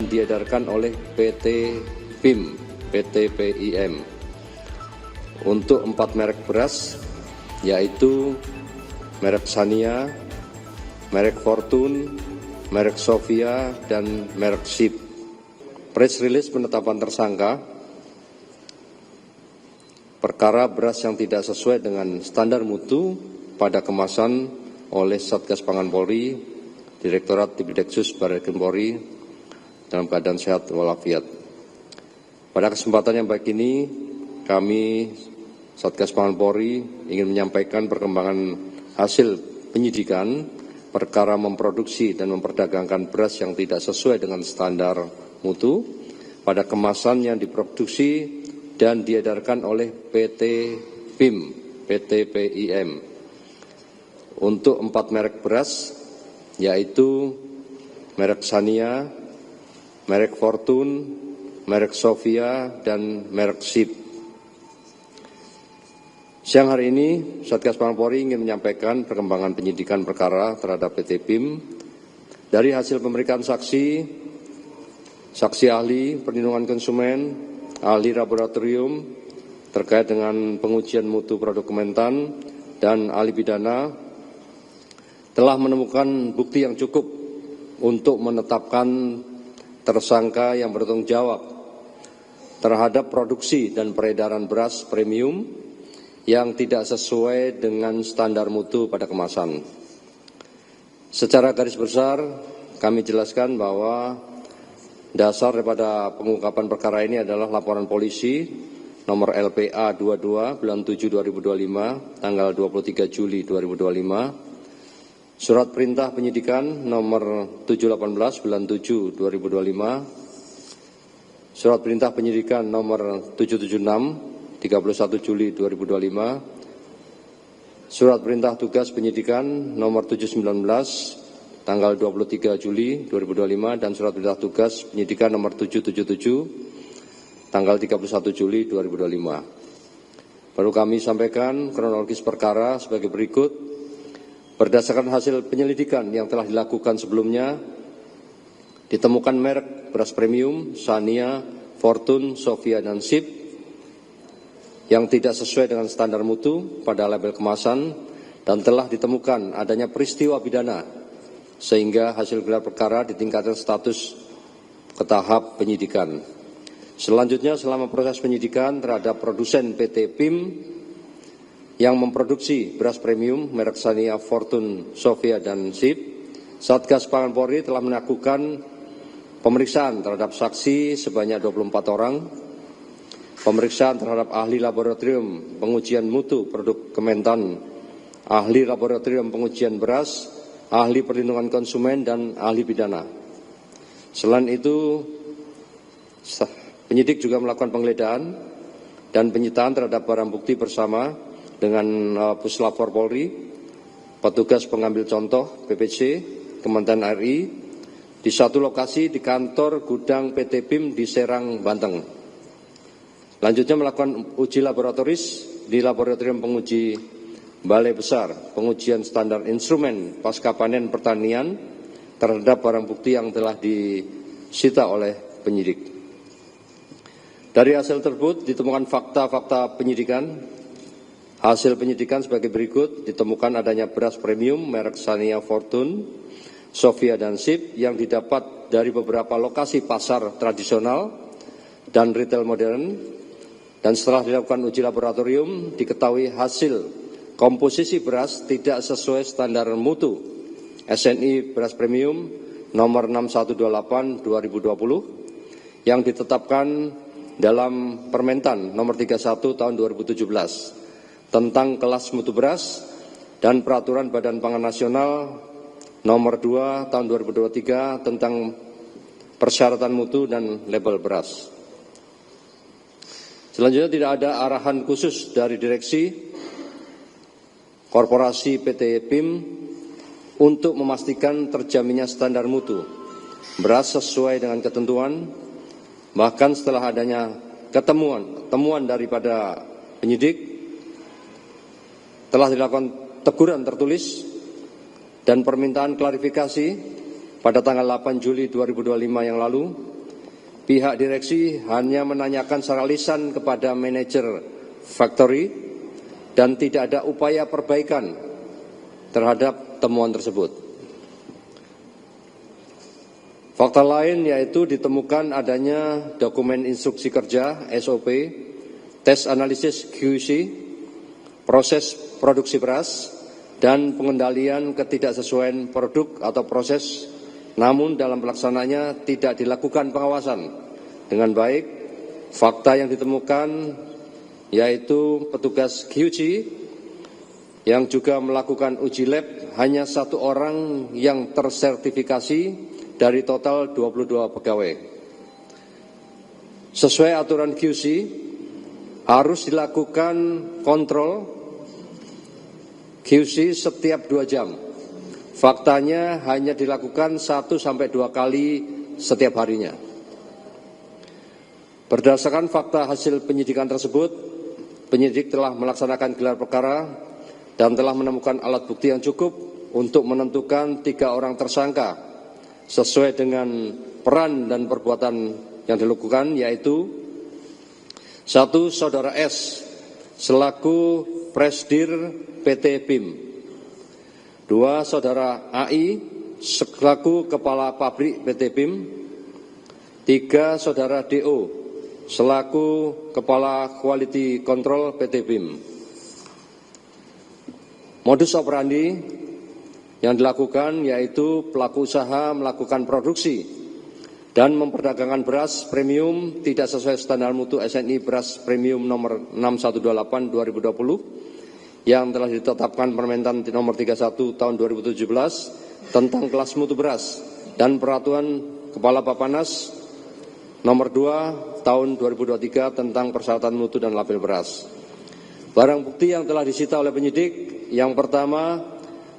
diedarkan oleh PT PIM, PT PIM untuk 4 merek beras, yaitu merek Sania, merek Fortune, merek Sofia, dan merek SIP. Press release penetapan tersangka perkara beras yang tidak sesuai dengan standar mutu pada kemasan oleh Satgas Pangan Polri, Direktorat Tipideksus Barreskrim Polri dalam keadaan sehat walafiat. Pada kesempatan yang baik ini, kami Satgas Pangan Polri ingin menyampaikan perkembangan hasil penyidikan perkara memproduksi dan memperdagangkan beras yang tidak sesuai dengan standar mutu pada kemasan yang diproduksi dan diedarkan oleh PT PIM, PT PIM untuk 4 merek beras, yaitu merek Sania, merek Fortune, merek Sofia, dan merek SIP. Siang hari ini, Satgas Pangan Polri ingin menyampaikan perkembangan penyidikan perkara terhadap PT PIM dari hasil pemeriksaan saksi, saksi ahli perlindungan konsumen, ahli laboratorium terkait dengan pengujian mutu produk Kementan, dan ahli pidana telah menemukan bukti yang cukup untuk menetapkan tersangka yang bertanggung jawab terhadap produksi dan peredaran beras premium yang tidak sesuai dengan standar mutu pada kemasan. Secara garis besar, kami jelaskan bahwa dasar daripada pengungkapan perkara ini adalah laporan polisi nomor LPA 22 bulan 7 2025 tanggal 23 Juli 2025, surat perintah penyidikan nomor 718 bulan 7 2025, surat perintah penyidikan nomor 776 31 Juli 2025, surat perintah tugas penyidikan nomor 719 tanggal 23 Juli 2025, dan surat perintah tugas penyidikan nomor 777 tanggal 31 Juli 2025. Perlu kami sampaikan kronologis perkara sebagai berikut. Berdasarkan hasil penyelidikan yang telah dilakukan sebelumnya, ditemukan merek beras premium Sania, Fortune, Sofia, dan SIP yang tidak sesuai dengan standar mutu pada label kemasan, dan telah ditemukan adanya peristiwa pidana sehingga hasil gelar perkara ditingkatkan status ke tahap penyidikan. Selanjutnya, selama proses penyidikan terhadap produsen PT PIM yang memproduksi beras premium merek Sania, Fortune, Sofia, dan SIP, Satgas Pangan Polri telah melakukan pemeriksaan terhadap saksi sebanyak 24 orang, pemeriksaan terhadap ahli laboratorium pengujian mutu produk Kementan, ahli laboratorium pengujian beras, ahli perlindungan konsumen, dan ahli pidana. Selain itu, penyidik juga melakukan penggeledahan dan penyitaan terhadap barang bukti bersama dengan Puslapor Polri, petugas pengambil contoh PPC, Kementerian RI, di satu lokasi di kantor gudang PT PIM di Serang, Banten. Lanjutnya melakukan uji laboratoris di laboratorium penguji Balai Besar pengujian standar instrumen pasca panen pertanian terhadap barang bukti yang telah disita oleh penyidik. Dari hasil tersebut ditemukan fakta-fakta penyidikan. Hasil penyidikan sebagai berikut: ditemukan adanya beras premium merek Sania, Fortune, Sofia, dan SIP yang didapat dari beberapa lokasi pasar tradisional dan retail modern, dan setelah dilakukan uji laboratorium diketahui hasil komposisi beras tidak sesuai standar mutu SNI beras premium nomor 6128 2020 yang ditetapkan dalam Permentan nomor 31 tahun 2017 tentang kelas mutu beras dan Peraturan Badan Pangan Nasional nomor 2 tahun 2023 tentang persyaratan mutu dan label beras. Selanjutnya, tidak ada arahan khusus dari direksi Korporasi PT PIM untuk memastikan terjaminnya standar mutu beras sesuai dengan ketentuan. Bahkan setelah adanya temuan daripada penyidik, telah dilakukan teguran tertulis dan permintaan klarifikasi pada tanggal 8 Juli 2025 yang lalu pihak direksi hanya menanyakan secara lisan kepada manajer factory dan tidak ada upaya perbaikan terhadap temuan tersebut. Fakta lain yaitu ditemukan adanya dokumen instruksi kerja SOP, tes analisis QC, proses produksi beras, dan pengendalian ketidaksesuaian produk atau proses, namun dalam pelaksananya tidak dilakukan pengawasan dengan baik. Fakta yang ditemukan yaitu petugas QC yang juga melakukan uji lab hanya 1 orang yang tersertifikasi dari total 22 pegawai. Sesuai aturan QC, harus dilakukan kontrol QC setiap 2 jam. Faktanya hanya dilakukan 1 sampai 2 kali setiap harinya. Berdasarkan fakta hasil penyidikan tersebut, penyidik telah melaksanakan gelar perkara dan telah menemukan alat bukti yang cukup untuk menentukan 3 orang tersangka sesuai dengan peran dan perbuatan yang dilakukan, yaitu 1. Saudara S selaku Presdir PT BIM, 2. Saudara AI selaku Kepala Pabrik PT BIM, 3. Saudara DO selaku Kepala Quality Control PT BIM. Modus operandi yang dilakukan yaitu pelaku usaha melakukan produksi dan memperdagangkan beras premium tidak sesuai standar mutu SNI beras premium nomor 6128 2020 yang telah ditetapkan Permentan nomor 31 tahun 2017 tentang kelas mutu beras dan peraturan Kepala Bappenas nomor 2 tahun 2023 tentang persyaratan mutu dan label beras. Barang bukti yang telah disita oleh penyidik, yang pertama,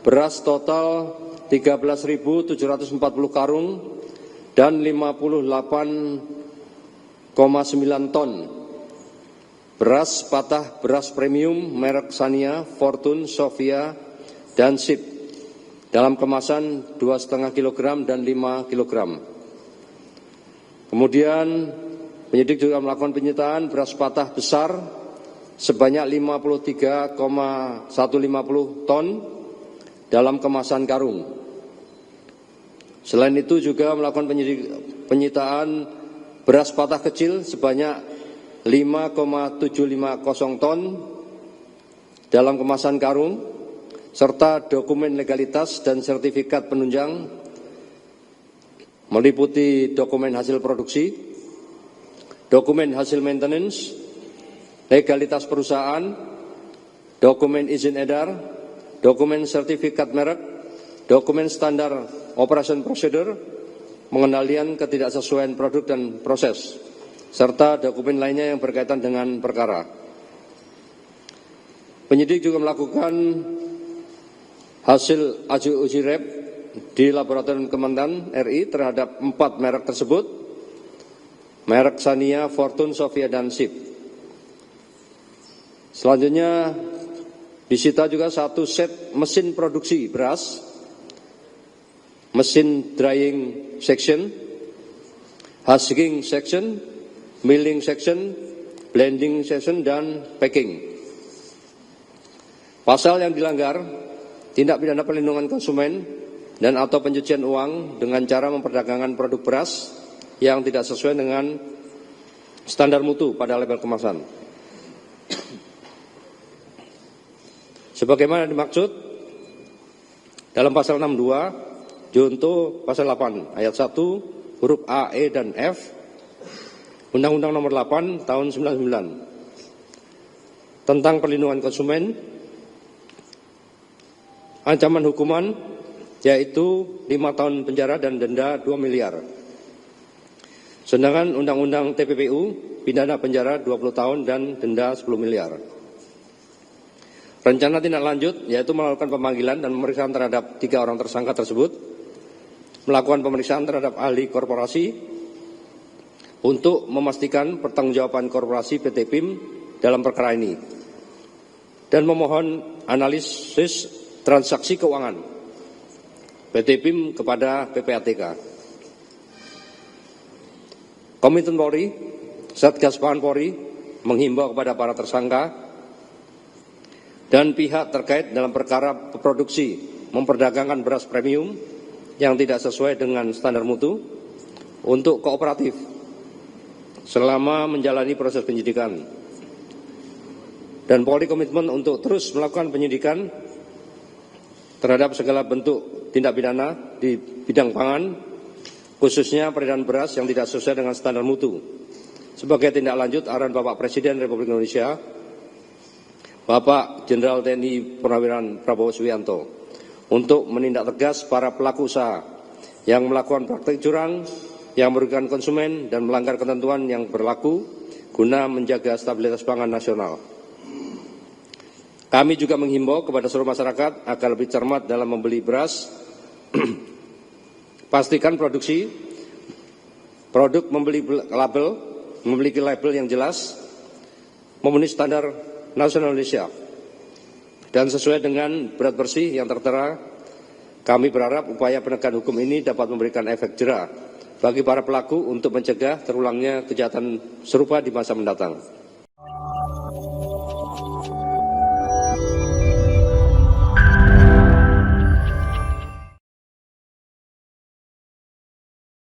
beras total 13.740 karung dan 58,9 ton. Beras patah beras premium merek Sania, Fortune, Sofia, dan Sip dalam kemasan 2,5 kg dan 5 kg. Kemudian penyidik juga melakukan penyitaan beras patah besar sebanyak 53,150 ton dalam kemasan karung. Selain itu juga melakukan penyitaan beras patah kecil sebanyak 5,750 ton dalam kemasan karung, serta dokumen legalitas dan sertifikat penunjang meliputi dokumen hasil produksi, dokumen hasil maintenance, legalitas perusahaan, dokumen izin edar, dokumen sertifikat merek, dokumen standar operation procedure, pengendalian ketidaksesuaian produk dan proses, serta dokumen lainnya yang berkaitan dengan perkara. Penyidik juga melakukan hasil uji lab di Laboratorium Kementan RI terhadap 4 merek tersebut, merek Sania, Fortune, Sofia, dan Sip. Selanjutnya disita juga 1 set mesin produksi beras, mesin drying section, husking section, milling section, blending section, dan packing. Pasal yang dilanggar, tindak pidana perlindungan konsumen dan atau pencucian uang dengan cara memperdagangkan produk beras yang tidak sesuai dengan standar mutu pada label kemasan. Sebagaimana dimaksud dalam pasal 62 junto pasal 8 ayat 1 huruf A, E, dan F Undang-Undang nomor 8 tahun 99 tentang perlindungan konsumen, ancaman hukuman yaitu 5 tahun penjara dan denda 2 miliar. Sedangkan Undang-Undang TPPU pidana penjara 20 tahun dan denda 10 miliar. Rencana tindak lanjut yaitu melakukan pemanggilan dan pemeriksaan terhadap 3 orang tersangka tersebut, melakukan pemeriksaan terhadap ahli korporasi untuk memastikan pertanggungjawaban korporasi PT BIM dalam perkara ini, dan memohon analisis transaksi keuangan PT BIM kepada PPATK. Komitmen Polri, Satgas Pangan Polri menghimbau kepada para tersangka dan pihak terkait dalam perkara produksi memperdagangkan beras premium yang tidak sesuai dengan standar mutu untuk kooperatif selama menjalani proses penyidikan. Dan Polri komitmen untuk terus melakukan penyidikan terhadap segala bentuk tindak pidana di bidang pangan, khususnya peredaran beras yang tidak sesuai dengan standar mutu. Sebagai tindak lanjut arahan Bapak Presiden Republik Indonesia, Bapak Jenderal TNI Purnawirawan Prabowo Subianto, untuk menindak tegas para pelaku usaha yang melakukan praktik curang, yang merugikan konsumen dan melanggar ketentuan yang berlaku guna menjaga stabilitas pangan nasional. Kami juga menghimbau kepada seluruh masyarakat agar lebih cermat dalam membeli beras. Pastikan produk memiliki label yang jelas, memenuhi standar nasional Indonesia, dan sesuai dengan berat bersih yang tertera. Kami berharap upaya penegakan hukum ini dapat memberikan efek jera bagi para pelaku untuk mencegah terulangnya kejahatan serupa di masa mendatang.